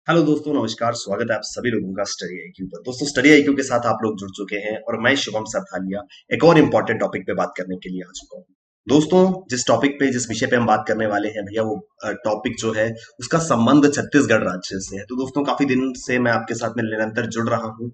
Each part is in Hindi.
हेलो दोस्तों, नमस्कार। स्वागत है आप सभी लोगों का स्टडी आईक्यू पर। दोस्तों, स्टडी आईक्यू के साथ आप लोग जुड़ चुके हैं और मैं शुभम सरथालिया एक और इम्पोर्टेंट टॉपिक पे बात करने के लिए आ चुका हूँ। दोस्तों, जिस विषय पे हम बात करने वाले हैं भैया, वो टॉपिक जो है उसका संबंध छत्तीसगढ़ राज्य से है। तो दोस्तों, काफी दिन से मैं आपके साथ में निरंतर जुड़ रहा हूँ।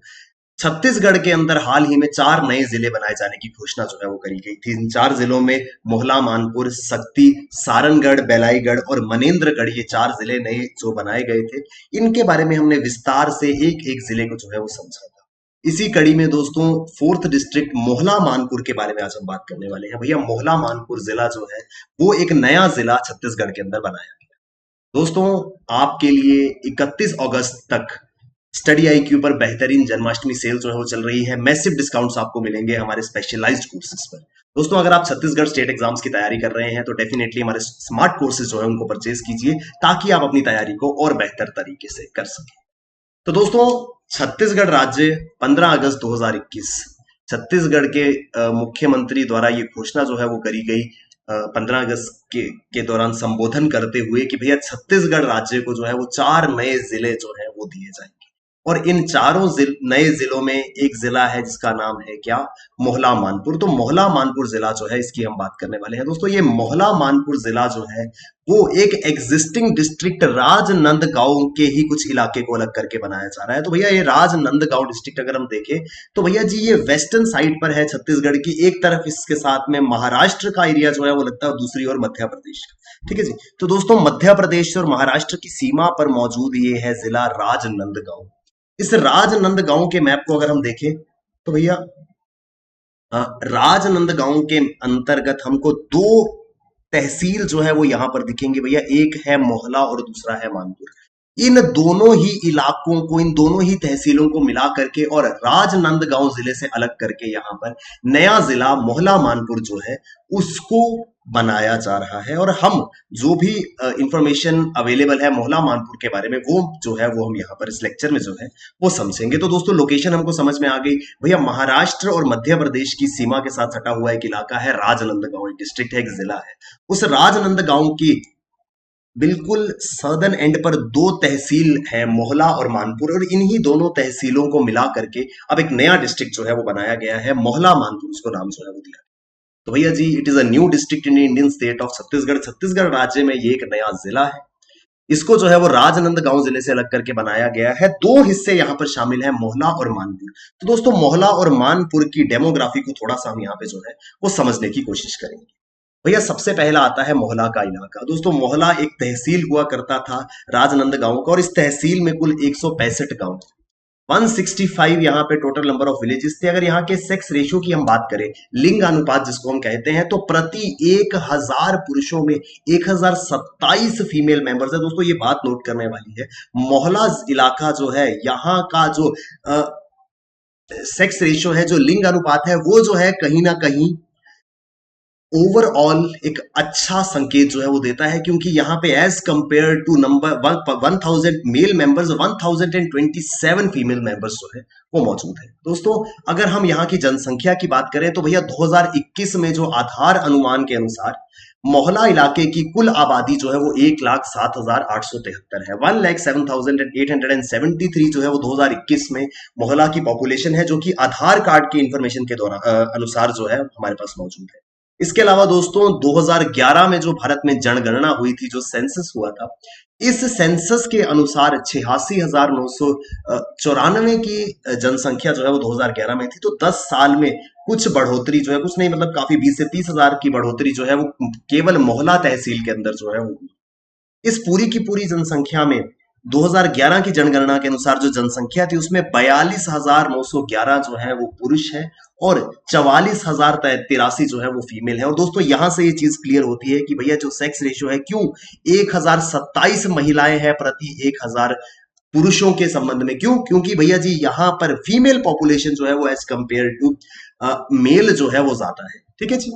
छत्तीसगढ़ के अंदर हाल ही में 4 नए जिले बनाए जाने की घोषणा जो है वो करी गई थी। इन 4 जिलों में मोहला, मानपुर, शक्ति, सारंगढ़, बेलाईगढ़ और मनेन्द्रगढ़, ये 4 जिले नए जो बनाए गए थे। इनके बारे में हमने विस्तार से एक-एक जिले को जो है वो समझा था। इसी कड़ी में दोस्तों, 4th डिस्ट्रिक्ट मोहला मानपुर के बारे में आज हम बात करने वाले हैं। भैया, मोहला मानपुर जिला जो है वो एक नया जिला छत्तीसगढ़ के अंदर बनाया गया। दोस्तों, आपके लिए 31 अगस्त तक स्टडी आईक्यू पर बेहतरीन जन्माष्टमी सेल जो है वो चल रही है। मैसिव डिस्काउंट्स आपको मिलेंगे हमारे स्पेशलाइज्ड कोर्सेज पर। दोस्तों, अगर आप छत्तीसगढ़ स्टेट एग्जाम्स की तैयारी कर रहे हैं तो डेफिनेटली हमारे स्मार्ट कोर्सेज जो है उनको परचेज कीजिए, ताकि आप अपनी तैयारी को और बेहतर तरीके से कर सकें। तो दोस्तों, छत्तीसगढ़ राज्य 15 अगस्त 2021 छत्तीसगढ़ के मुख्यमंत्री द्वारा ये घोषणा जो है वो करी गई 15 अगस्त के दौरान संबोधन करते हुए कि भैया, छत्तीसगढ़ राज्य को जो है वो 4 नए जिले जो है वो दिए जाएंगे। और इन चारों नए जिलों में एक जिला है जिसका नाम है क्या? मोहला मानपुर। तो मोहला मानपुर जिला जो है, इसकी हम बात करने वाले हैं। दोस्तों, ये मोहला मानपुर जिला जो है वो एक एग्जिस्टिंग डिस्ट्रिक्ट राजनांदगांव के ही कुछ इलाके को अलग करके बनाया जा रहा है। तो भैया, ये राजनांदगांव डिस्ट्रिक्ट अगर हम देखें तो भैया जी, ये वेस्टर्न साइड पर है छत्तीसगढ़ की। एक तरफ इसके साथ में महाराष्ट्र का एरिया जो है वो लगता है, और दूसरी ओर मध्य प्रदेश का। ठीक है जी। तो दोस्तों, मध्य प्रदेश और महाराष्ट्र की सीमा पर मौजूद ये है जिला राजनांदगांव। इस राजनांदगांव के मैप को अगर हम देखें तो भैया, राजनांदगांव के अंतर्गत हमको 2 तहसील जो है वो यहां पर दिखेंगे भैया। एक है मोहला और दूसरा है मानपुर। इन दोनों ही इलाकों को, इन दोनों ही तहसीलों को मिला करके और राजनांदगांव जिले से अलग करके यहाँ पर नया जिला मोहला मानपुर जो है उसको बनाया जा रहा है। और हम जो भी इंफॉर्मेशन अवेलेबल है मोहला मानपुर के बारे में, वो जो है वो हम यहाँ पर इस लेक्चर में जो है वो समझेंगे। तो दोस्तों, लोकेशन हमको समझ में आ गई भैया। महाराष्ट्र और मध्य प्रदेश की सीमा के साथ सटा हुआ एक इलाका है राजनांदगांव। एक डिस्ट्रिक्ट है, एक जिला है। उस राजनांदगांव की बिल्कुल सदर्न एंड पर 2 तहसील है, मोहला और मानपुर। और इन्हीं दोनों तहसीलों को मिला करके अब एक नया डिस्ट्रिक्ट जो है वो बनाया गया है, मोहला मानपुर, उसको नाम जो है वो दिया। तो भैया जी, it is a new district in Indian state of Chhattisgarh. Chhattisgarh राज्य में ये एक नया जिला है। इसको जो है वो राजनांदगांव जिले से अलग करके बनाया गया है। 2 हिस्से यहाँ पर शामिल है, मोहला और मानपुर। तो दोस्तों, मोहला और मानपुर की डेमोग्राफी को थोड़ा सा हम यहाँ पे जो है वो समझने की कोशिश करेंगे। भैया, सबसे पहला आता है मोहला का इलाका। दोस्तों, मोहला एक तहसील हुआ करता था राजनांदगांव का, और इस तहसील में कुल 165 गांव, 165 यहाँ पे टोटल नंबर ऑफ विलेजेस थे। अगर यहाँ के सेक्स रेशियो की हम बात करें, लिंग अनुपात जिसको हम कहते हैं, तो प्रति 1000 पुरुषों में 1027 फीमेल मेंबर्स है। दोस्तों, ये बात नोट करने वाली है। मोहला इलाका जो है, यहाँ का जो सेक्स रेशियो है, जो लिंग अनुपात है, वो जो है कहीं ना कहीं ओवरऑल एक अच्छा संकेत जो है वो देता है, क्योंकि यहाँ पे as compare to number 1000 male members, 1027 female members जो है वो मौजूद है। दोस्तों, अगर हम यहाँ की जनसंख्या की बात करें तो भैया, 2021 में जो आधार अनुमान के अनुसार मोहला इलाके की कुल आबादी जो है वो 1,07,873 है। 1,07,873 जो है वो 2021 में मोहला की पॉपुलेशन है, जो कि आधार कार्ड की इंफॉर्मेशन के दौरान अनुसार जो है हमारे पास मौजूद है। इसके अलावा दोस्तों, 2011 में जो भारत में जनगणना हुई थी, जो सेंसस हुआ था, इस सेंसस के अनुसार 86,994 की जनसंख्या जो है वो 2011 में थी। तो 10 साल में कुछ बढ़ोतरी जो है, कुछ नहीं मतलब काफी, 20 से 30 हजार की बढ़ोतरी जो है वो केवल मोहला तहसील के अंदर जो है वो हुई। इस पूरी की पूरी जनसंख्या में 2011 की जनगणना के अनुसार जो जनसंख्या थी, उसमें 42,911 जो है वो पुरुष है और 44,083 जो है वो फीमेल है। और दोस्तों, यहां से ये चीज क्लियर होती है कि भैया, जो सेक्स रेशियो है, क्यों 1027 महिलाएं हैं प्रति 1000 पुरुषों के संबंध में, क्यों? क्योंकि भैया जी, यहाँ पर फीमेल पॉपुलेशन जो है वो एज कंपेयर टू मेल जो है वो ज्यादा है। ठीक है जी।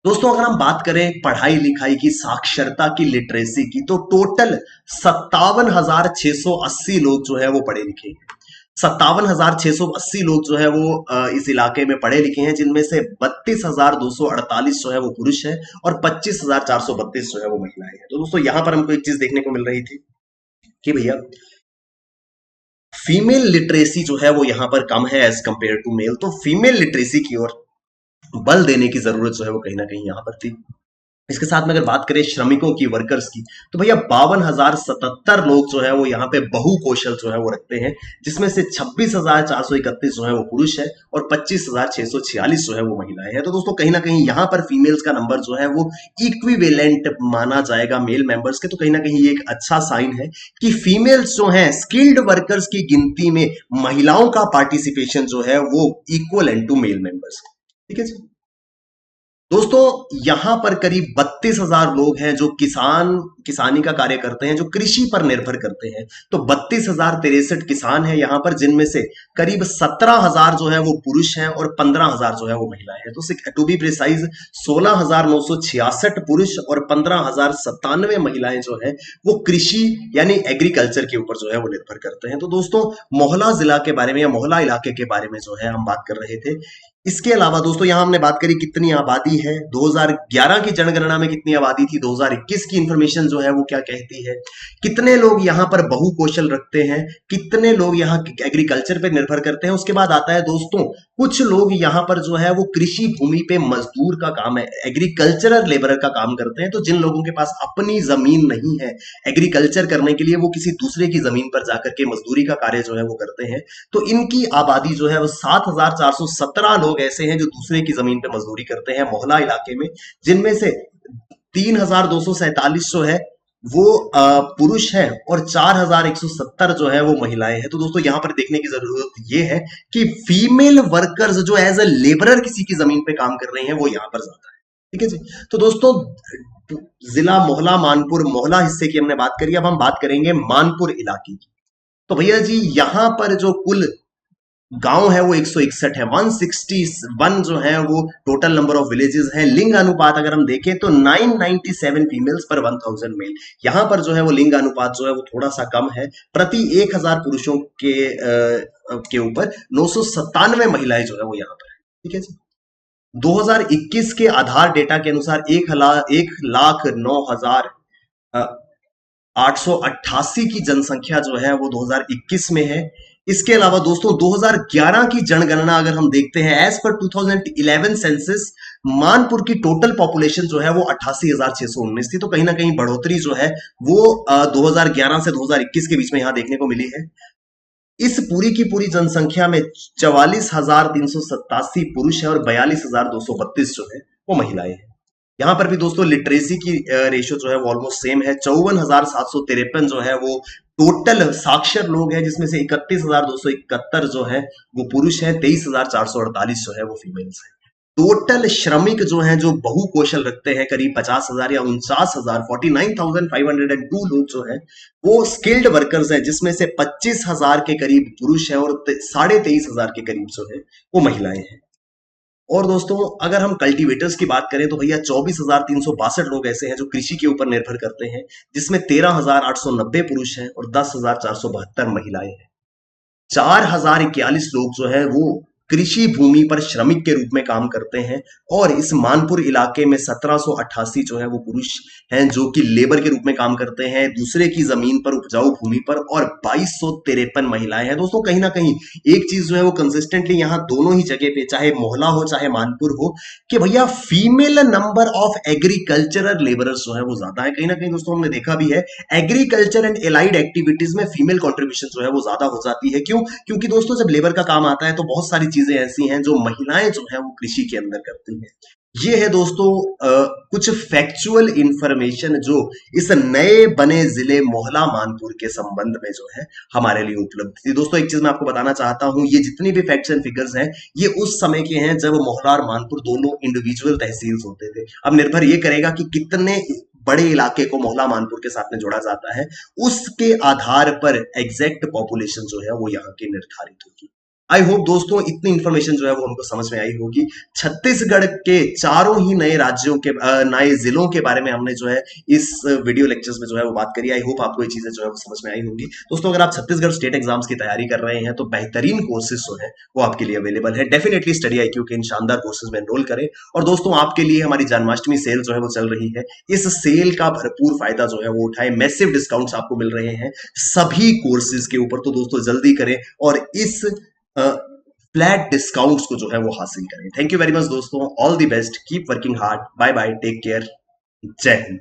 दोस्तों, अगर हम बात करें पढ़ाई लिखाई की, साक्षरता की, लिटरेसी की, तो टोटल 57,680 लोग जो है वो पढ़े लिखे हैं। 57,680 लोग जो है वो इस इलाके में पढ़े लिखे हैं, जिनमें से 32,248 जो है वो पुरुष है और 25,432 जो है वो महिलाएं हैं। तो दोस्तों, यहां पर हमको एक चीज देखने को मिल रही थी कि भैया फीमेल लिटरेसी जो है वो यहाँ पर कम है एज कंपेयर टू मेल, तो फीमेल लिटरेसी की ओर बल देने की जरूरत जो है वो कहीं ना कहीं यहाँ पर थी। इसके साथ में अगर बात करें श्रमिकों की, वर्कर्स की, तो भैया 52,077 लोग जो है वो यहाँ पे बहु कौशल जो है वो रखते हैं, जिसमें से 26,431 जो है वो पुरुष है और 25,646 जो है वो महिलाएं हैं। तो दोस्तों कहीं ना कहीं यहाँ पर फीमेल्स का नंबर जो है वो इक्विवेलेंट माना जाएगा मेल मेंबर्स के। तो कहीं ना कहीं ये एक अच्छा साइन है कि फीमेल्स जो है स्किल्ड वर्कर्स की गिनती में महिलाओं का पार्टिसिपेशन जो है वो इक्वल टू मेल मेंबर्स। ठीक है जी। दोस्तों यहां पर करीब 32,000 लोग हैं जो किसानी का कार्य करते हैं, जो कृषि पर निर्भर करते हैं। तो 32,063 किसान हैं यहां पर, जिनमें से करीब 17,000 जो है वो पुरुष हैं और 15,000 जो है वो महिलाएं हैं। तो टू बी प्रिसाइज 16,966 पुरुष और 15,097 महिलाएं जो है वो कृषि यानी एग्रीकल्चर के ऊपर जो है वो निर्भर करते हैं। तो दोस्तों मोहला जिला के बारे में या मोहला इलाके के बारे में जो है हम बात कर रहे थे। इसके अलावा दोस्तों यहां हमने बात करी कितनी आबादी है, 2011 की जनगणना में कितनी आबादी थी, 2021 की इंफॉर्मेशन जो है वो क्या कहती है, कितने लोग यहाँ पर बहु कौशल रखते हैं, कितने लोग यहाँ एग्रीकल्चर पे निर्भर करते हैं। उसके बाद आता है दोस्तों कुछ लोग यहाँ पर जो है वो कृषि भूमि पे मजदूर का काम है, एग्रीकल्चरल लेबरर का काम करते हैं। तो जिन लोगों के पास अपनी जमीन नहीं है एग्रीकल्चर करने के लिए, वो किसी दूसरे की जमीन पर जाकर के मजदूरी का कार्य जो है वो करते हैं। तो इनकी आबादी जो है वो 7,417 लोग ऐसे हैं जो दूसरे की जमीन पे मजदूरी करते हैं मोहल्ला इलाके में, जिनमें से 3,247 जो है वो पुरुष है और 4,170 जो है वो महिलाएं हैं। तो दोस्तों यहां पर देखने की जरूरत ये है कि फीमेल वर्कर्स जो एज अ लेबरर किसी की जमीन पे काम कर रहे हैं वो यहां पर ज्यादा है। ठीक है जी। तो दोस्तों जिला मोहला मानपुर, मोहला हिस्से की हमने बात करी, अब हम बात करेंगे मानपुर इलाके की। तो भैया जी यहां पर जो कुल गांव है वो 161 है, 161 जो है वो टोटल नंबर ऑफ विलेजेस हैं। लिंग अनुपात अगर हम देखें तो 997 फीमेल्स पर 1000 मेल। यहां पर जो है वो लिंग अनुपात जो है वो थोड़ा सा कम है, प्रति 1000 पुरुषों के ऊपर 997 महिलाएं जो है वो यहाँ पर है। ठीक है जी। 2021 के आधार डेटा के अनुसार 1,09,888 की जनसंख्या जो है वो 2021 में है। इसके अलावा दोस्तों 2011 की जनगणना अगर हम देखते हैं, एज पर 2011 सेंसस, मानपुर की टोटल पॉपुलेशन जो है वो 88,619 थी। तो कहीं ना कहीं बढ़ोतरी जो है वो 2011 से 2021 के बीच में यहां देखने को मिली है। इस पूरी की पूरी जनसंख्या में 44,387 पुरुष है और 42,232 जो है वो महिलाएं हैं। यहाँ पर भी दोस्तों लिटरेसी की रेशियो जो है वो ऑलमोस्ट सेम है। 54,753 जो है वो टोटल साक्षर लोग हैं, जिसमें से 31,271 जो है वो पुरुष है, 23,448 जो है वो फीमेल्स है। टोटल श्रमिक जो हैं जो बहु कौशल रखते हैं करीब 50,000 या 49,000, 49,502 लोग जो है वो स्किल्ड वर्कर्स हैं, जिसमें से 25,000 के करीब पुरुष है और 23,500 के करीब जो है वो महिलाएं हैं। और दोस्तों अगर हम कल्टीवेटर्स की बात करें तो भैया 24,362 लोग ऐसे हैं जो कृषि के ऊपर निर्भर करते हैं, जिसमें 13,890 पुरुष हैं और 10,472 महिलाएं हैं। 4,041 लोग जो है वो कृषि भूमि पर श्रमिक के रूप में काम करते हैं और इस मानपुर इलाके में 1788 जो है वो पुरुष हैं जो कि लेबर के रूप में काम करते हैं दूसरे की जमीन पर, उपजाऊ भूमि पर, और 2253 महिलाएं हैं। दोस्तों कहीं ना कहीं एक चीज जो है वो कंसिस्टेंटली यहाँ दोनों ही जगह पे, चाहे मोहल्ला हो चाहे मानपुर हो, कि भैया female number of agricultural labourers जो है वो ज्यादा है। कहीं ना कहीं दोस्तों हमने देखा भी है एग्रीकल्चर एंड एलाइड एक्टिविटीज में फीमेल कॉन्ट्रीब्यूशन जो है वो ज्यादा हो जाती है। क्यों? क्योंकि दोस्तों जब लेबर का काम आता है तो बहुत सारी चीजें ऐसी हैं जो महिलाएं जो है वो कृषि के अंदर करती हैं। ये है दोस्तों कुछ फैक्चुअल इंफॉर्मेशन जो इस नए बने जिले मोहला मानपुर के संबंध में जो है हमारे लिए उपलब्ध थी। दोस्तों एक चीज मैं आपको बताना चाहता हूं, ये जितनी भी फैक्ट्स एंड फिगर्स हैं ये उस समय के हैं जब मोहला और मानपुर दोनों इंडिविजुअल तहसील होते थे। अब निर्भर ये करेगा कि कितने बड़े इलाके को मोहला मानपुर के साथ में जोड़ा जाता है, उसके आधार पर एग्जैक्ट पॉपुलेशन जो है वो यहाँ की निर्धारित होगी। आई होप दोस्तों इतनी इन्फॉर्मेशन जो है वो हमको समझ में आई होगी। छत्तीसगढ़ के चारों ही नए राज्यों के नए जिलों के बारे में हमने जो है इस वीडियो लेक्चर्स में जो है वो बात करी। आई होप आपको ये चीजें जो है वो समझ में आई होंगी। दोस्तों अगर आप छत्तीसगढ़ स्टेट एग्जाम्स की तैयारी कर रहे हैं तो बेहतरीन कोर्सेज जो है वो आपके लिए अवेलेबल है। डेफिनेटली स्टडी आईक्यू के इन शानदार कोर्सेज में एनरोल करें। और दोस्तों आपके लिए हमारी जन्माष्टमी सेल जो है वो चल रही है। इस सेल का भरपूर फायदा जो है वो उठाएं। मैसिव डिस्काउंट्स आपको मिल रहे हैं सभी कोर्सेज के ऊपर, तो दोस्तों जल्दी करें और इस फ्लैट डिस्काउंट्स को जो है वो हासिल करें। थैंक यू वेरी मच दोस्तों, all the best, keep working hard, bye bye, take care, जय हिंद।